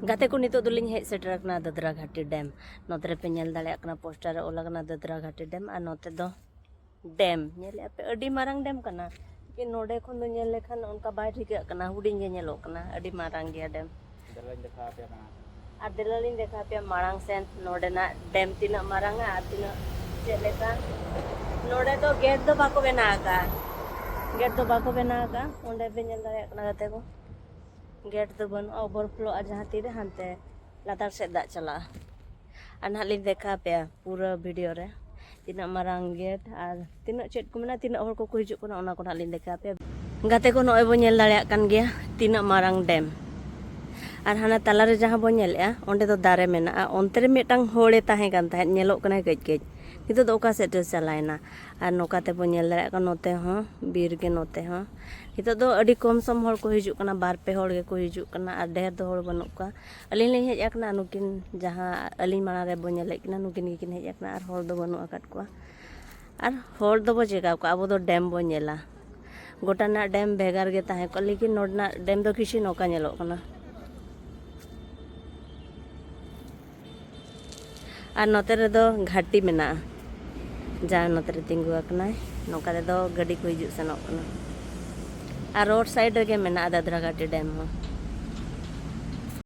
गाते को नितो दुलिंग हेज सेटर कना दादरा घाटी डैम नोते रे पे नेल दाले कना पोस्टर ओला कना दादरा घाटी डैम आ नोते दो डैम नेले पे अडी मारंग डैम कना कि नोडे खन दो नेल लेखान उनका बाय ठिका कना हुडिंग गे नेलो कना अडी मारंग गया डैम दिलालिंग देखा पे मारंग सेन नोडे ना डैम तिना मारंग आ तिना चे लेका नोडे तो गेट दो बाको बेना का ओंडे पे नेल दाले कना गाते को गेट तो बन ओवरफ्लो आ जहाँ तीरे हानते लातार से दाग चला अना लिंग देखा पे पूरा वीडियो रे तीना मारंग गेट और तीना चेट को मेना तीना हर को हिजुक कना ओना को लिंग देखा पे गाते को नय बो नेल दाड़े कान गया तीना मारंग डैम और हाना तला रे जहाँ बो नेलआ ओंडे दो दारे मेना ओंते रे मिटांग होड़े ताहे कान ताहे नेलोक कना गज नितो दो ओका सेट चलायना और नोकाते बो नेल दाड़े का नोते हो बीर के नोते हो नितो दो अडी कम सम हर को हिजुक कना बार पे हर गे को हिजुक कना और ढेर दो हर बनुक का अलिन ले हेज आकना नुकिन जहाँ अलिन माना रे बो नेले कना नुकिन गिकिन हेज आकना और हर दो बनु आकाट को और हर दो बो चेका को अब दो डैम बो नेला गोटा ना डैम भेगार गे ताहे को लेकिन नोडना डैम दो किसी नौका नेलोक कना और नोते रे दो घाटी मेना जहाँ नोते रे तिंगु आकना नौका रे दो गाड़ी को हिजुक सेनोक कना और रोड साइड रे गे मेना दादरा घाटी डैम हो।